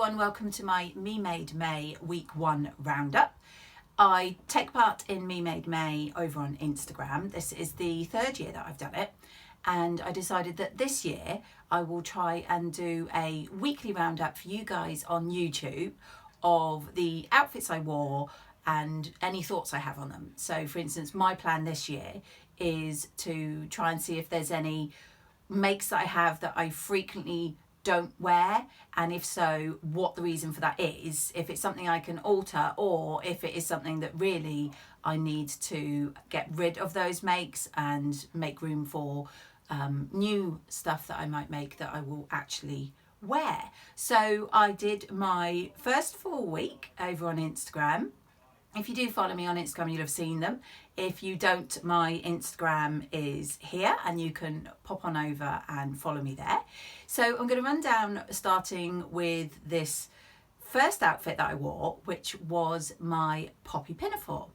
everyone, welcome to my Me Made May week 1 roundup. I take part in Me Made May over on Instagram. This is the 3rd year that I've done it, and I decided that this year I will try and do a weekly roundup for you guys on YouTube of the outfits I wore and any thoughts I have on them. So for instance, my plan this year is to try and see if there's any makes that I have that I frequently don't wear, and if so, what the reason for that is, if it's something I can alter, or if it is something that really I need to get rid of those makes and make room for new stuff that I might make that I will actually wear. So I did my first full week over on Instagram. If you do follow me on Instagram, you'll have seen them. If you don't, my Instagram is here and you can pop on over and follow me there. So I'm going to run down starting with this first outfit that I wore, which was my poppy pinafore.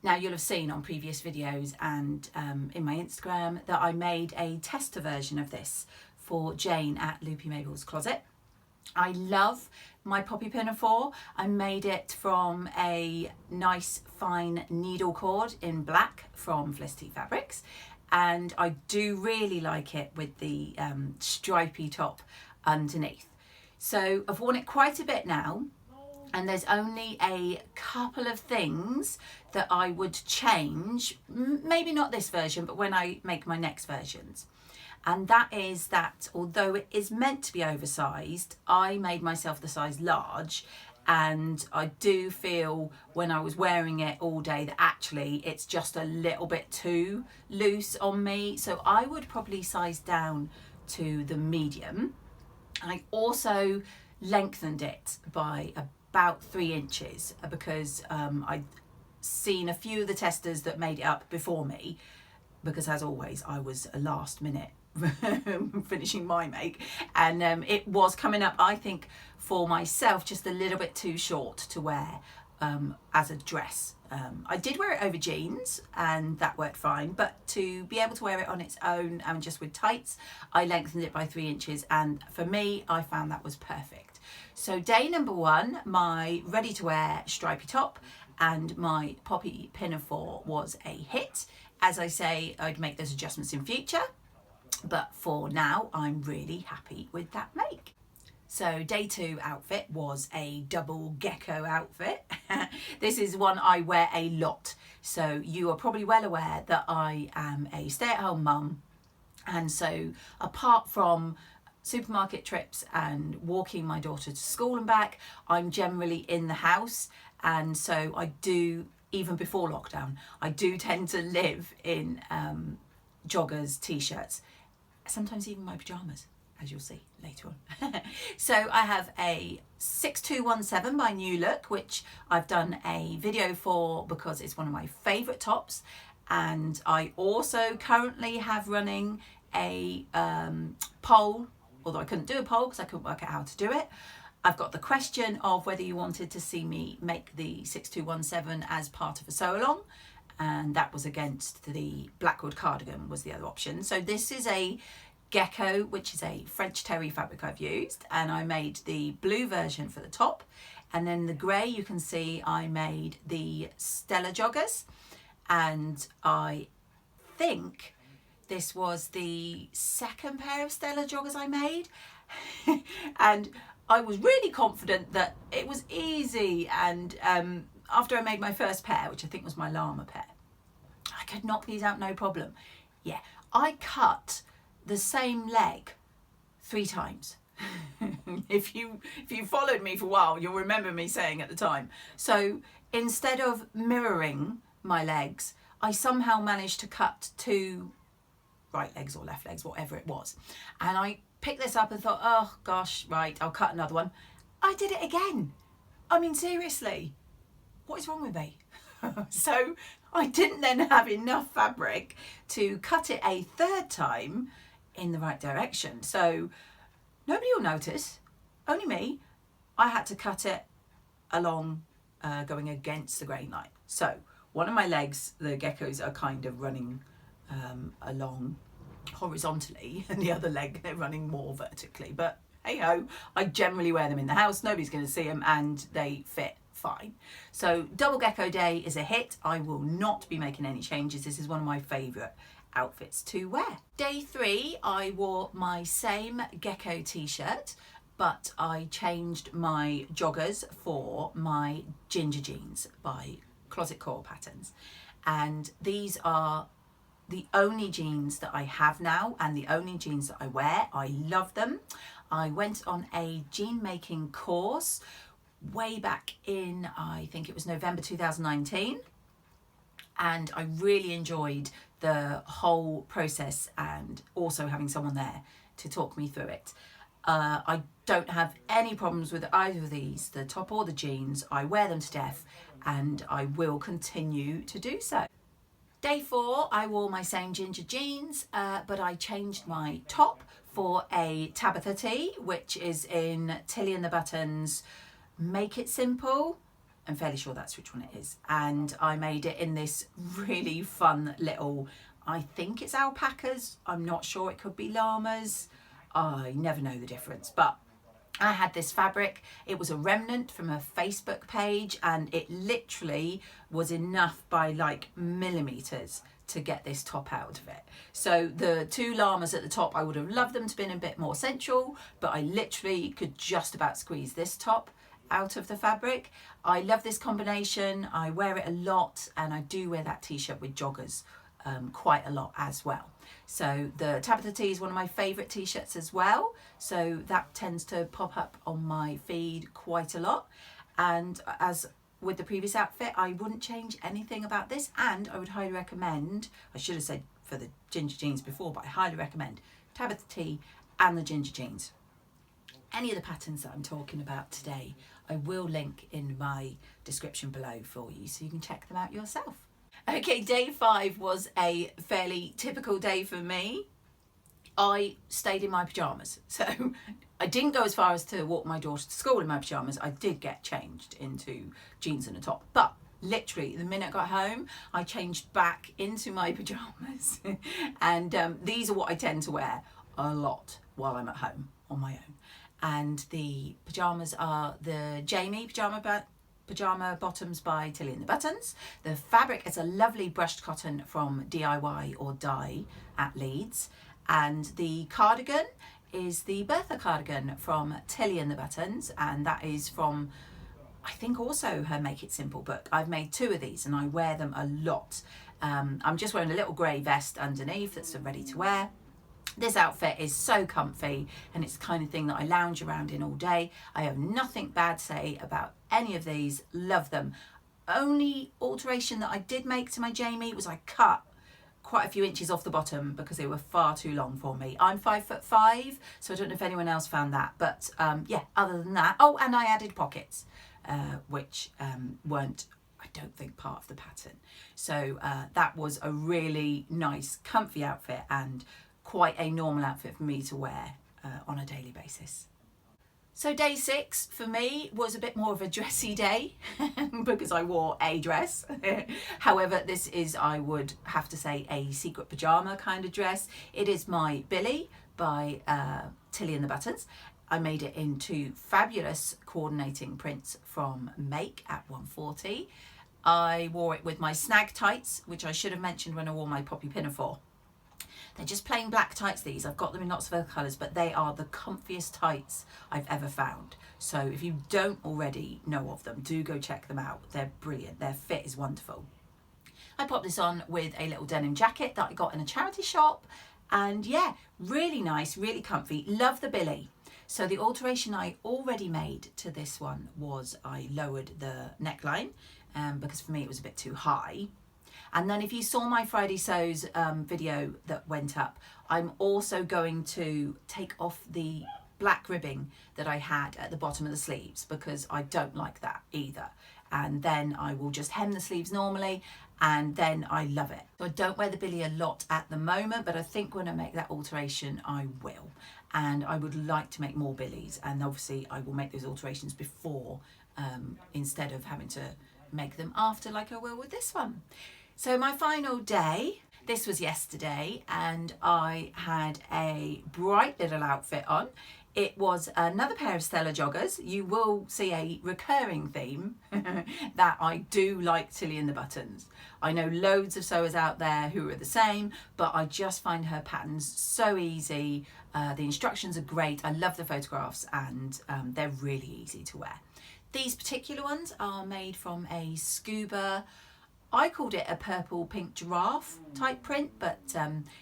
Now you'll have seen on previous videos and in my Instagram that I made a tester version of this for Jane at Loopy Mabel's Closet. I love my poppy pinafore. I made it from a nice fine needle cord in black from Felicity Fabrics, and I do really like it with the stripy top underneath. So I've worn it quite a bit now, and there's only a couple of things that I would change, maybe not this version, but when I make my next versions. And that is that although it is meant to be oversized, I made myself the size large, and I do feel when I was wearing it all day that actually it's just a little bit too loose on me. So I would probably size down to the medium. I also lengthened it by about 3 inches because I'd seen a few of the testers that made it up before me, because as always I was a last minute finishing my make, and it was coming up, I think, for myself just a little bit too short to wear as a dress. I did wear it over jeans and that worked fine, but to be able to wear it on its own and just with tights, I lengthened it by 3 inches, and for me I found that was perfect. So day number 1, my ready to wear stripy top and my poppy pinafore was a hit. As I say, I'd make those adjustments in future, but for now I'm really happy with that make. So day 2 outfit was a double gecko outfit. This is one I wear a lot, so you are probably well aware that I am a stay-at-home mum, and so apart from supermarket trips and walking my daughter to school and back, I'm generally in the house, and so I do, even before lockdown, I do tend to live in joggers, t-shirts, sometimes even my pyjamas, as you'll see later on. So I have a 6217 by New Look, which I've done a video for because it's one of my favourite tops, and I also currently have running a poll, although I couldn't do a poll because I couldn't work out how to do it. I've got the question of whether you wanted to see me make the 6217 as part of a sew along, and that was against the Blackwood cardigan was the other option. So this is a Gecko, which is a French terry fabric I've used, and I made the blue version for the top, and then the grey, you can see I made the Stella Joggers, and I think this was the 2nd pair of Stella Joggers I made. And I was really confident that it was easy, and after I made my first pair, which I think was my llama pair, I could knock these out no problem. Yeah, I cut the same leg 3 times. If you followed me for a while, you'll remember me saying at the time. So instead of mirroring my legs, I somehow managed to cut 2 right legs or left legs, whatever it was. And I picked this up and thought, oh gosh, right, I'll cut another one. I did it again. I mean, seriously, what is wrong with me? So I didn't then have enough fabric to cut it a 3rd time in the right direction. So nobody will notice, only me. I had to cut it along going against the grain line. So one of my legs, the geckos, are kind of running along horizontally, and the other leg they're running more vertically, but hey ho, I generally wear them in the house, nobody's going to see them, and they fit fine. So double Gecko day is a hit. I will not be making any changes. This is one of my favourite outfits to wear. Day 3, I wore my same Gecko t-shirt, but I changed my joggers for my ginger jeans by Closet Core Patterns, and these are the only jeans that I have now and the only jeans that I wear. I love them. I went on a jean making course way back in, I think it was November 2019, and I really enjoyed the whole process and also having someone there to talk me through it. I don't have any problems with either of these, the top or the jeans. I wear them to death and I will continue to do so. Day 4, I wore my same ginger jeans, but I changed my top for a Tabitha Tea, which is in Tilly and the Buttons, Make It Simple. I'm fairly sure that's which one it is. And I made it in this really fun little, I think it's alpacas. I'm not sure, it could be llamas. I never know the difference, but I had this fabric. It was a remnant from a Facebook page and it literally was enough by like millimeters to get this top out of it. So the 2 llamas at the top, I would have loved them to be a bit more sensual, but I literally could just about squeeze this top out of the fabric. I love this combination. I wear it a lot, and I do wear that t-shirt with joggers quite a lot as well. So the Tabitha Tea is one of my favourite t-shirts as well, so that tends to pop up on my feed quite a lot. And as with the previous outfit, I wouldn't change anything about this, and I would highly recommend, I should have said for the ginger jeans before, but I highly recommend Tabitha Tea and the ginger jeans. Any of the patterns that I'm talking about today, I will link in my description below for you so you can check them out yourself. Okay, day 5 was a fairly typical day for me. I stayed in my pyjamas. So I didn't go as far as to walk my daughter to school in my pyjamas. I did get changed into jeans and a top. But literally, the minute I got home, I changed back into my pyjamas. And these are what I tend to wear a lot while I'm at home on my own. And the pyjamas are the Jaimie pyjama bottoms by Tilly and the Buttons. The fabric is a lovely brushed cotton from DIY or Dye at Leeds. And the cardigan is the Bertha Cardigan from Tilly and the Buttons, and that is from, I think, also her Make It Simple book. I've made 2 of these and I wear them a lot. I'm just wearing a little grey vest underneath that's ready to wear. This outfit is so comfy and it's the kind of thing that I lounge around in all day. I have nothing bad to say about any of these. Love them. Only alteration that I did make to my Jaimie was I cut quite a few inches off the bottom because they were far too long for me. I'm 5'5", so I don't know if anyone else found that, but yeah, other than that. Oh, and I added pockets, which weren't, I don't think, part of the pattern. So that was a really nice, comfy outfit and quite a normal outfit for me to wear on a daily basis. So day 6 for me was a bit more of a dressy day because I wore a dress. However, this is, I would have to say, a secret pyjama kind of dress. It is my Billie by Tilly and the Buttons. I made it into fabulous coordinating prints from Make at 140. I wore it with my snag tights, which I should have mentioned when I wore my poppy pinafore. They're just plain black tights, these. I've got them in lots of other colours, but they are the comfiest tights I've ever found. So if you don't already know of them, do go check them out. They're brilliant. Their fit is wonderful. I popped this on with a little denim jacket that I got in a charity shop. And yeah, really nice, really comfy. Love the Billie. So the alteration I already made to this one was I lowered the neckline because for me it was a bit too high. And then if you saw my Friday Sews video that went up, I'm also going to take off the black ribbing that I had at the bottom of the sleeves because I don't like that either. And then I will just hem the sleeves normally, and then I love it. So I don't wear the Billie a lot at the moment, but I think when I make that alteration, I will. And I would like to make more Billies, and obviously I will make those alterations before instead of having to make them after like I will with this one. So my final day, this was yesterday, and I had a bright little outfit on It was another pair of Stella Joggers. You will see a recurring theme that I do like Tilly and the Buttons. I know loads of sewers out there who are the same, but I just find her patterns so easy. The instructions are great. I love the photographs, and they're really easy to wear. These particular ones are made from a scuba, I called it a purple pink giraffe type print, but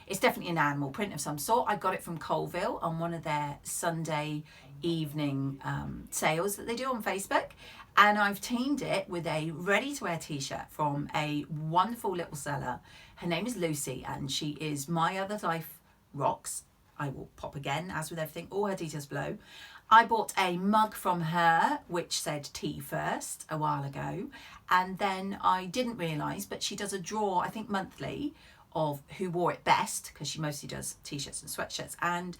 it's definitely an animal print of some sort. I got it from Colville on one of their Sunday evening sales that they do on Facebook. And I've teamed it with a ready-to-wear t-shirt from a wonderful little seller. Her name is Lucy, and she is My Other Life Rocks. I will pop again, as with everything, all her details below. I bought a mug from her which said tea first a while ago, and then I didn't realise, but she does a draw, I think monthly, of who wore it best, because she mostly does t-shirts and sweatshirts, and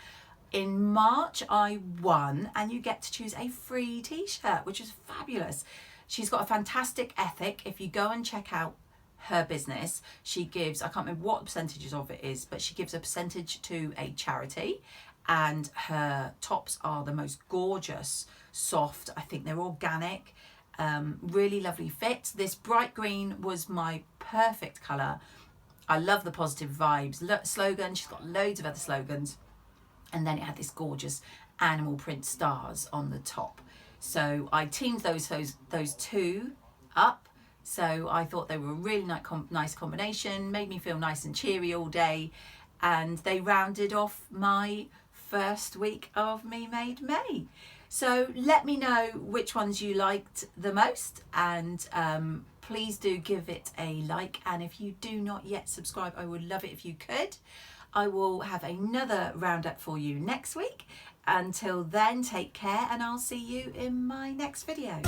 in March I won, and you get to choose a free t-shirt, which is fabulous. She's got a fantastic ethic. If you go and check out her business, she gives, I can't remember what the percentages of it is, but she gives a percentage to a charity, and her tops are the most gorgeous, soft, I think they're organic, really lovely fit. This bright green was my perfect colour. I love the positive vibes slogan. She's got loads of other slogans, and then it had this gorgeous animal print stars on the top. So I teamed those two up. So I thought they were a really nice combination, made me feel nice and cheery all day, and they rounded off my first week of Me Made May. So let me know which ones you liked the most, and please do give it a like, and if you do not yet subscribe, I would love it if you could. I will have another roundup for you next week. Until then, take care, and I'll see you in my next video.